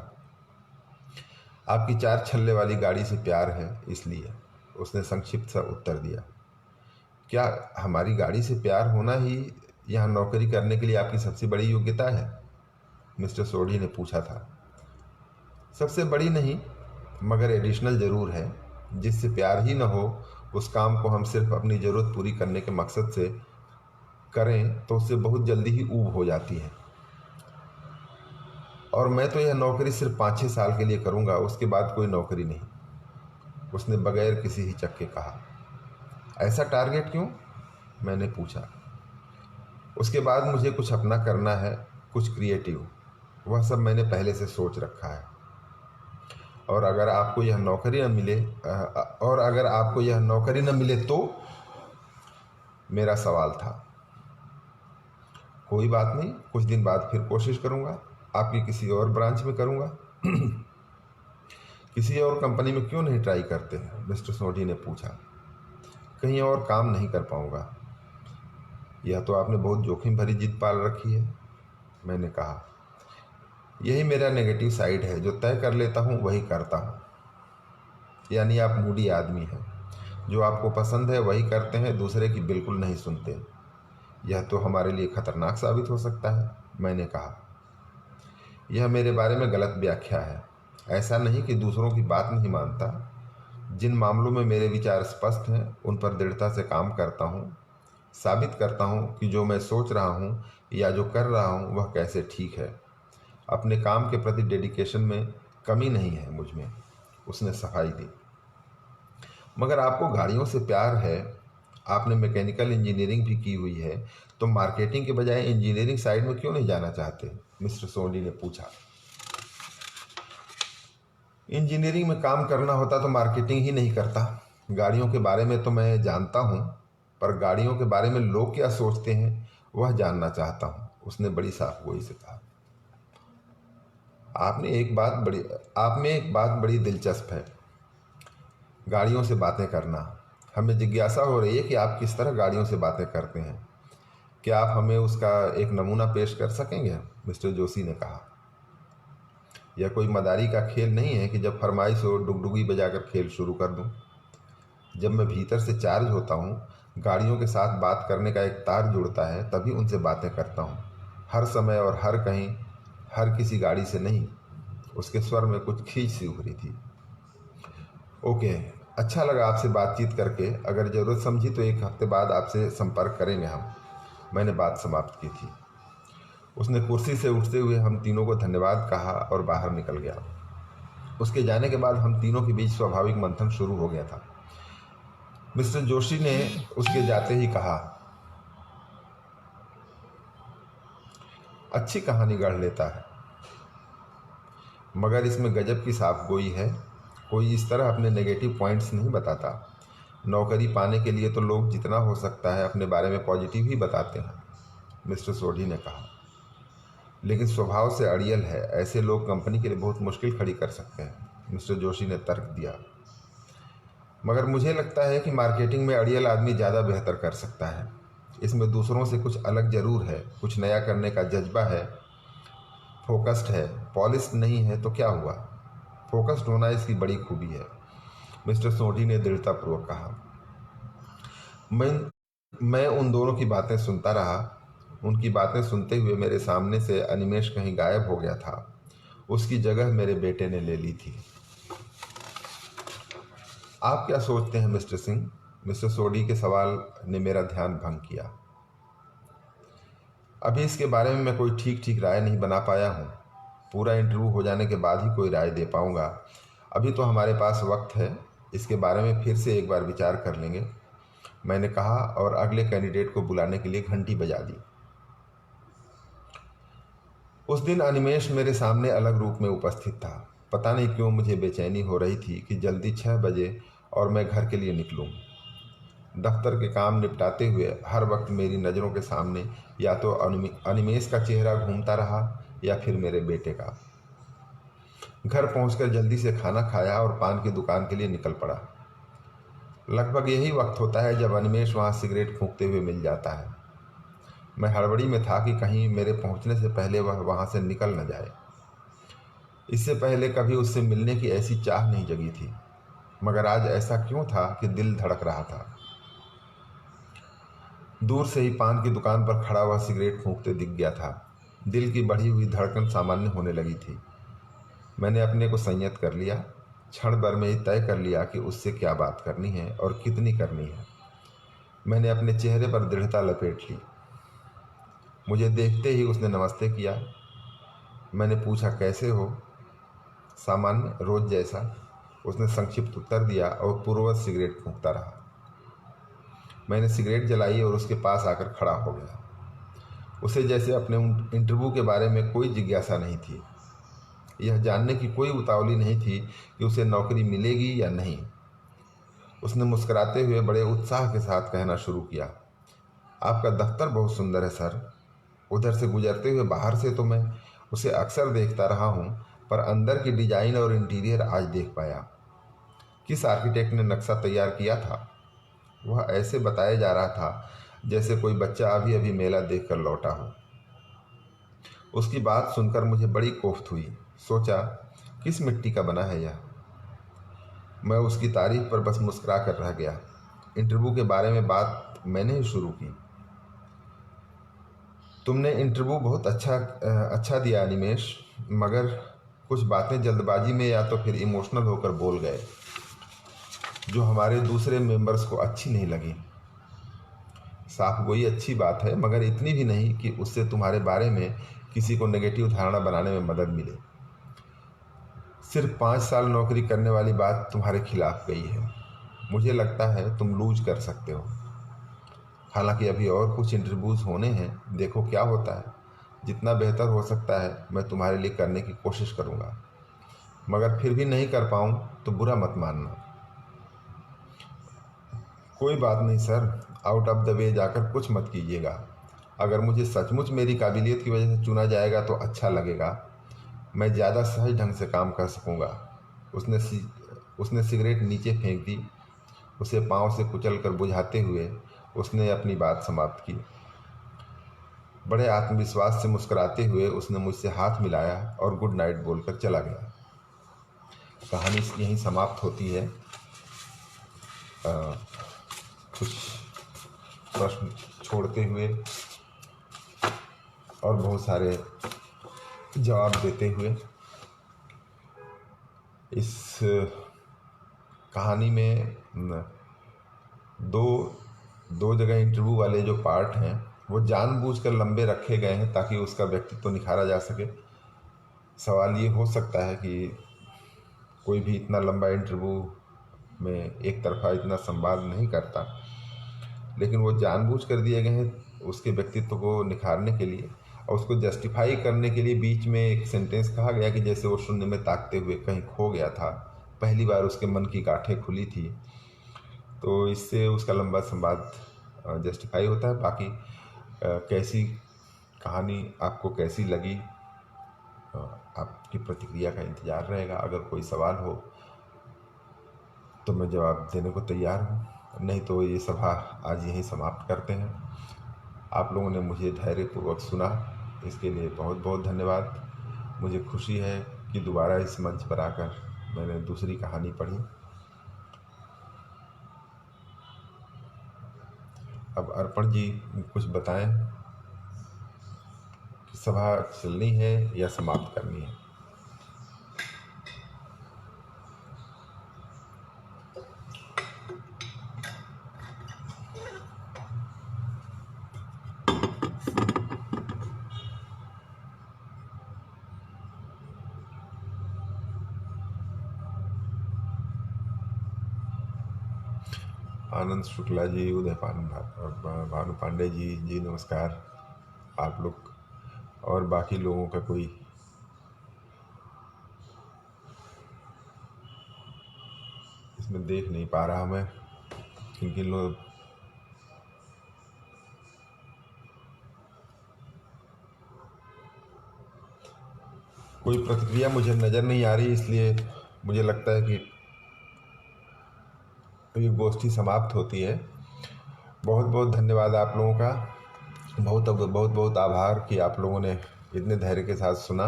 S1: आपकी 4 छल्ले वाली गाड़ी से प्यार है, इसलिए, उसने संक्षिप्त सा उत्तर दिया। क्या हमारी गाड़ी से प्यार होना ही यहाँ नौकरी करने के लिए आपकी सबसे बड़ी योग्यता है? मिस्टर सोढ़ी ने पूछा था। सबसे बड़ी नहीं, मगर एडिशनल ज़रूर है। जिससे प्यार ही न हो, उस काम को हम सिर्फ अपनी ज़रूरत पूरी करने के मकसद से करें तो उससे बहुत जल्दी ही ऊब हो जाती है। और मैं तो यह नौकरी सिर्फ 5-6 साल के लिए करूँगा, उसके बाद कोई नौकरी नहीं, उसने बगैर किसी हिचक के कहा। ऐसा टारगेट क्यों? मैंने पूछा। उसके बाद मुझे कुछ अपना करना है। कुछ क्रिएटिव, वह सब मैंने पहले से सोच रखा है। और अगर आपको यह नौकरी न मिले और अगर आपको यह नौकरी न मिले तो, मेरा सवाल था। कोई बात नहीं, कुछ दिन बाद फिर कोशिश करूँगा, आपकी किसी और ब्रांच में करूँगा। किसी और कंपनी में क्यों नहीं ट्राई करते हैं? मिस्टर सोडी ने पूछा। कहीं और काम नहीं कर पाऊँगा। यह तो आपने बहुत जोखिम भरी जिद पाल रखी है, मैंने कहा। यही मेरा नेगेटिव साइड है, जो तय कर लेता हूँ वही करता हूँ। यानी आप मूडी आदमी हैं, जो आपको पसंद है वही करते हैं, दूसरे की बिल्कुल नहीं सुनते। यह तो हमारे लिए खतरनाक साबित हो सकता है, मैंने कहा। यह मेरे बारे में गलत व्याख्या है। ऐसा नहीं कि दूसरों की बात नहीं मानता। जिन मामलों में मेरे विचार स्पष्ट हैं उन पर दृढ़ता से काम करता हूँ, साबित करता हूँ कि जो मैं सोच रहा हूँ या जो कर रहा हूँ वह कैसे ठीक है। अपने काम के प्रति डेडिकेशन में कमी नहीं है मुझ में, उसने सफाई दी। मगर आपको गाड़ियों से प्यार है, आपने मैकेनिकल इंजीनियरिंग भी की हुई है, तो मार्केटिंग के बजाय इंजीनियरिंग साइड में क्यों नहीं जाना चाहते? मिस्टर सोडी ने पूछा। इंजीनियरिंग में काम करना होता तो मार्केटिंग ही नहीं करता। गाड़ियों के बारे में तो मैं जानता हूँ, पर गाड़ियों के बारे में लोग क्या सोचते हैं वह जानना चाहता हूँ, उसने बड़ी साफगोई से कहा। आप में एक बात बड़ी दिलचस्प है, गाड़ियों से बातें करना। हमें जिज्ञासा हो रही है कि आप किस तरह गाड़ियों से बातें करते हैं। क्या आप हमें उसका एक नमूना पेश कर सकेंगे? मिस्टर जोशी ने कहा। यह कोई मदारी का खेल नहीं है कि जब फरमाइश हो डुगडुगी बजाकर खेल शुरू कर दूं। जब मैं भीतर से चार्ज होता हूँ, गाड़ियों के साथ बात करने का एक तार जुड़ता है, तभी उनसे बातें करता हूँ। हर समय और हर कहीं, हर किसी गाड़ी से नहीं। उसके स्वर में कुछ खींच सी उभरी थी। ओके, अच्छा लगा आपसे बातचीत करके। अगर ज़रूरत समझी तो एक हफ्ते बाद आपसे संपर्क करेंगे हम, मैंने बात समाप्त की थी। उसने कुर्सी से उठते हुए हम तीनों को धन्यवाद कहा और बाहर निकल गया। उसके जाने के बाद हम तीनों के बीच स्वाभाविक मंथन शुरू हो गया था। मिस्टर जोशी ने उसके जाते ही कहा, अच्छी कहानी गढ़ लेता है, मगर इसमें गजब की साफगोई है। कोई इस तरह अपने नेगेटिव पॉइंट्स नहीं बताता। नौकरी पाने के लिए तो लोग जितना हो सकता है अपने बारे में पॉजिटिव ही बताते हैं, मिस्टर सोडी ने कहा। लेकिन स्वभाव से अड़ियल है, ऐसे लोग कंपनी के लिए बहुत मुश्किल खड़ी कर सकते हैं, मिस्टर जोशी ने तर्क दिया। मगर मुझे लगता है कि मार्केटिंग में अड़ियल आदमी ज़्यादा बेहतर कर सकता है। इसमें दूसरों से कुछ अलग ज़रूर है, कुछ नया करने का जज्बा है, फोकस्ड है। पॉलिश्ड नहीं है तो क्या हुआ, फोकस्ड होना इसकी बड़ी खूबी है, मिस्टर सोडी ने दृढ़तापूर्वक कहा। मैं उन दोनों की बातें सुनता रहा। उनकी बातें सुनते हुए मेरे सामने से अनिमेष कहीं गायब हो गया था। उसकी जगह मेरे बेटे ने ले ली थी। आप क्या सोचते हैं मिस्टर सिंह? मिस्टर सोडी के सवाल ने मेरा ध्यान भंग किया। अभी इसके बारे में मैं कोई ठीक राय नहीं बना पाया हूँ। पूरा इंटरव्यू हो जाने के बाद ही कोई राय दे पाऊँगा। अभी तो हमारे पास वक्त है, इसके बारे में फिर से एक बार विचार कर लेंगे, मैंने कहा और अगले कैंडिडेट को बुलाने के लिए घंटी बजा दी। उस दिन अनिमेष मेरे सामने अलग रूप में उपस्थित था। पता नहीं क्यों मुझे बेचैनी हो रही थी कि जल्दी 6 बजे और मैं घर के लिए निकलूं। दफ्तर के काम निपटाते हुए हर वक्त मेरी नज़रों के सामने या तो अनिमेष का चेहरा घूमता रहा या फिर मेरे बेटे का। घर पहुंचकर जल्दी से खाना खाया और पान की दुकान के लिए निकल पड़ा। लगभग यही वक्त होता है जब अनिमेष वहाँ सिगरेट फूंकते हुए मिल जाता है। मैं हड़बड़ी में था कि कहीं मेरे पहुंचने से पहले वह वहाँ से निकल न जाए। इससे पहले कभी उससे मिलने की ऐसी चाह नहीं जगी थी, मगर आज ऐसा क्यों था कि दिल धड़क रहा था। दूर से ही पान की दुकान पर खड़ा हुआ सिगरेट फूंकते दिख गया था। दिल की बढ़ी हुई धड़कन सामान्य होने लगी थी। मैंने अपने को संयत कर लिया। क्षण भर में ही तय कर लिया कि उससे क्या बात करनी है और कितनी करनी है। मैंने अपने चेहरे पर दृढ़ता लपेट ली। मुझे देखते ही उसने नमस्ते किया। मैंने पूछा, कैसे हो? सामान्य, रोज जैसा, उसने संक्षिप्त उत्तर दिया और पूर्ववत सिगरेट फूंकता रहा। मैंने सिगरेट जलाई और उसके पास आकर खड़ा हो गया। उसे जैसे अपने इंटरव्यू के बारे में कोई जिज्ञासा नहीं थी। यह जानने की कोई उतावली नहीं थी कि उसे नौकरी मिलेगी या नहीं। उसने मुस्कुराते हुए बड़े उत्साह के साथ कहना शुरू किया, आपका दफ्तर बहुत सुंदर है सर। उधर से गुजरते हुए बाहर से तो मैं उसे अक्सर देखता रहा हूँ, पर अंदर की डिजाइन और इंटीरियर आज देख पाया। किस आर्किटेक्ट ने नक्शा तैयार किया था? वह ऐसे बताया जा रहा था जैसे कोई बच्चा अभी अभी मेला देखकर लौटा हो। उसकी बात सुनकर मुझे बड़ी कोफ्त हुई। सोचा, किस मिट्टी का बना है यह? मैं उसकी तारीफ पर बस मुस्कुरा कर रह गया। इंटरव्यू के बारे में बात मैंने ही शुरू की। तुमने इंटरव्यू बहुत अच्छा दिया अनिमेश, मगर कुछ बातें जल्दबाजी में या तो फिर इमोशनल होकर बोल गए जो हमारे दूसरे मेंबर्स को अच्छी नहीं लगी। साफ गोई अच्छी बात है, मगर इतनी भी नहीं कि उससे तुम्हारे बारे में किसी को नेगेटिव धारणा बनाने में मदद मिले। सिर्फ 5 साल नौकरी करने वाली बात तुम्हारे खिलाफ गई है। मुझे लगता है तुम लूज कर सकते हो। हालांकि अभी और कुछ इंटरव्यूज़ होने हैं, देखो क्या होता है। जितना बेहतर हो सकता है मैं तुम्हारे लिए करने की कोशिश करूँगा, मगर फिर भी नहीं कर पाऊँ तो बुरा मत मानना। कोई बात नहीं sir, out of the way जाकर कुछ मत कीजिएगा। अगर मुझे सचमुच मेरी काबिलियत की वजह से चुना जाएगा तो अच्छा लगेगा। मैं ज़्यादा सहज ढंग से काम कर सकूँगा। उसने सिगरेट नीचे फेंक दी। उसे पाँव से कुचल कर बुझाते हुए उसने अपनी बात समाप्त की। बड़े आत्मविश्वास से मुस्कुराते हुए उसने मुझसे हाथ मिलाया और गुड नाइट बोलकर चला गया। कहानी यहीं समाप्त होती है। कुछ प्रश्न छोड़ते हुए और बहुत सारे जवाब देते हुए। इस कहानी में दो जगह इंटरव्यू वाले जो पार्ट हैं वो जानबूझकर लंबे रखे गए हैं ताकि उसका व्यक्तित्व तो निखारा जा सके। सवाल ये हो सकता है कि कोई भी इतना लंबा इंटरव्यू में एक तरफा इतना संवाद नहीं करता, लेकिन वो जानबूझ कर दिए गए हैं उसके व्यक्तित्व को निखारने के लिए। और उसको जस्टिफाई करने के लिए बीच में एक सेंटेंस कहा गया कि जैसे वो शून्य में ताकते हुए कहीं खो गया था, पहली बार उसके मन की गांठें खुली थी। तो इससे उसका लंबा संवाद जस्टिफाई होता है। बाकी कैसी कहानी आपको कैसी लगी, आपकी प्रतिक्रिया का इंतज़ार रहेगा। अगर कोई सवाल हो तो मैं जवाब देने को तैयार हूँ, नहीं तो ये सभा आज यहीं समाप्त करते हैं। आप लोगों ने मुझे धैर्यपूर्वक सुना, इसके लिए बहुत बहुत धन्यवाद। मुझे खुशी है कि दोबारा इस मंच पर आकर मैंने दूसरी कहानी पढ़ी। अब अर्पण जी कुछ बताएं कि सभा चलनी है या समाप्त करनी है। आनंद शुक्ला जी, उदय भानु पांडे जी नमस्कार। आप लोग और बाकी लोगों का कोई इसमें देख नहीं पा रहा मैं, किन लोग कोई प्रतिक्रिया मुझे नज़र नहीं आ रही, इसलिए मुझे लगता है कि ये गोष्ठी समाप्त होती है। बहुत बहुत धन्यवाद आप लोगों का। बहुत बहुत बहुत आभार कि आप लोगों ने इतने धैर्य के साथ सुना।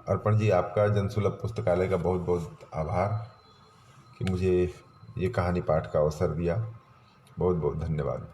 S1: अर्पण जी, आपका जनसुलभ पुस्तकालय का बहुत बहुत आभार कि मुझे ये कहानी पाठ का अवसर दिया। बहुत बहुत धन्यवाद।